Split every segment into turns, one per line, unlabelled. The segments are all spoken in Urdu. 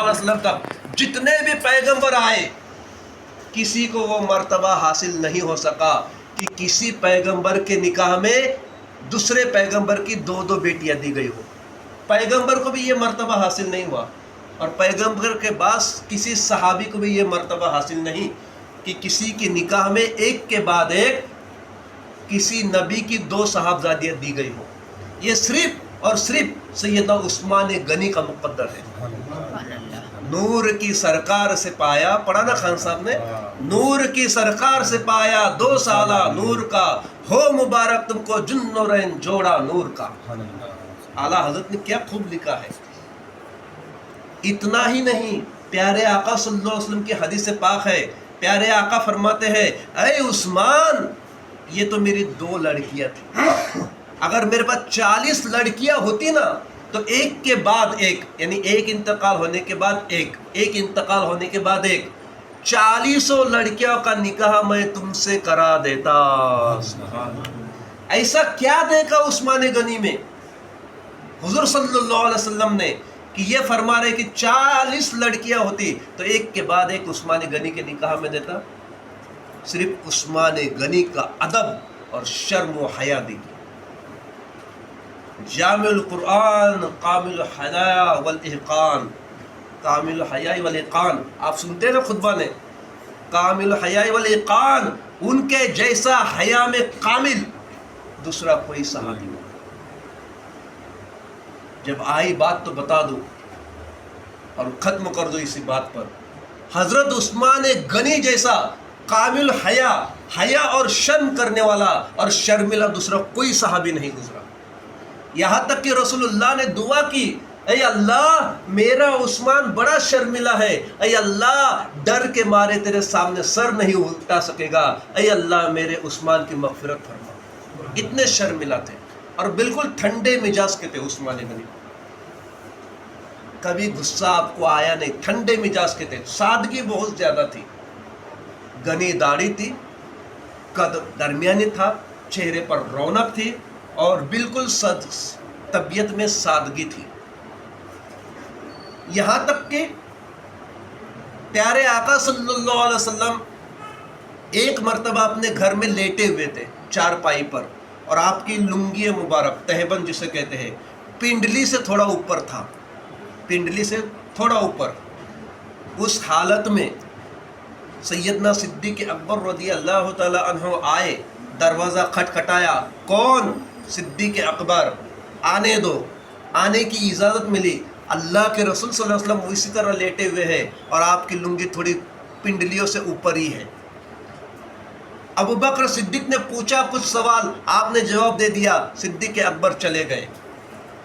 علیہ وسلم تک جتنے بھی پیغمبر آئے کسی کو وہ مرتبہ حاصل نہیں ہو سکا کہ کسی پیغمبر کے نکاح میں دوسرے پیغمبر کی دو دو بیٹیاں دی گئی ہو. پیغمبر کو بھی یہ مرتبہ حاصل نہیں ہوا، اور پیغمبر کے بعد کسی صحابی کو بھی یہ مرتبہ حاصل نہیں کہ کسی کے نکاح میں ایک کے بعد ایک کسی نبی کی دو صاحبزادیاں دی گئی ہو. یہ صرف اور صرف سیدنا عثمان غنی کا مقدر ہے. نور کی سرکار سے پایا، پڑھا نا خان صاحب نے، نور کی سرکار سے پایا 2 سالہ نور کا، ہو مبارک تم کو جن نورین جوڑا نور کا. اعلیٰ حضرت نے کیا خوب لکھا ہے. اتنا ہی نہیں، پیارے آقا صلی اللہ علیہ وسلم کی حدیث پاک ہے، پیارے آقا فرماتے ہیں اے عثمان یہ تو میری 2 لڑکیاں تھیں، اگر میرے پاس 40 لڑکیاں ہوتی نا تو ایک کے بعد ایک، یعنی ایک انتقال ہونے کے بعد ایک انتقال ہونے کے بعد ایک 40 لڑکیوں کا نکاح میں تم سے کرا دیتا. ایسا کیا دیکھا عثمان غنی میں حضور صلی اللہ علیہ وسلم نے کہ یہ فرما رہے کہ 40 لڑکیاں ہوتی تو ایک کے بعد ایک عثمان غنی کے نکاح میں دیتا. صرف عثمان غنی کا ادب اور شرم و حیا دیکھی. جامع القرآن کامل الحیا والاتقان، کامل الحیا والاتقان، آپ سنتے ہیں نا خطبہ نے، کامل الحیا والاتقان، ان کے جیسا حیا میں کامل دوسرا کوئی صحابی نہیں. جب آئی بات تو بتا دو اور ختم کر دو اسی بات پر. حضرت عثمان غنی جیسا کامل حیا اور شرم کرنے والا اور شرمیلا دوسرا کوئی صحابی نہیں گزرا. یہاں تک کہ رسول اللہ نے دعا کی اے اللہ میرا عثمان بڑا شرمیلا ہے، اے اللہ ڈر کے مارے تیرے سامنے سر نہیں اٹھا سکے گا، اے اللہ میرے عثمان کی مغفرت فرما. اتنے شرمیلا تھے اور بالکل ٹھنڈے مزاج کے تھے عثمان غنی. کبھی غصہ آپ کو آیا نہیں، ٹھنڈے مزاج کے تھے، سادگی بہت زیادہ تھی. گھنی داڑھی تھی، قد درمیانی تھا، چہرے پر رونق تھی اور بالکل طبیعت میں سادگی تھی. یہاں تک کہ پیارے آقا صلی اللہ علیہ وسلم ایک مرتبہ اپنے گھر میں لیٹے ہوئے تھے چارپائی پر، اور آپ کی لنگی مبارک تہبند جسے کہتے ہیں پنڈلی سے تھوڑا اوپر تھا، پنڈلی سے تھوڑا اوپر. اس حالت میں سیدنا صدیق اکبر رضی اللہ تعالی عنہ آئے، دروازہ کھٹکھٹایا، کون؟ صدیق اکبر. آنے دو. آنے کی اجازت ملی. اللہ کے رسول صلی اللہ علیہ وسلم اسی طرح لیٹے ہوئے ہیں اور آپ کی لنگی تھوڑی پنڈلیوں سے اوپر ہی ہے. ابو بکر صدیق نے پوچھا کچھ سوال، آپ نے جواب دے دیا، صدیق اکبر چلے گئے.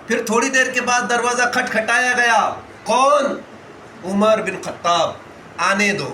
پھر تھوڑی دیر کے بعد دروازہ کھٹکھٹایا گیا، کون؟ عمر بن خطاب. آنے دو.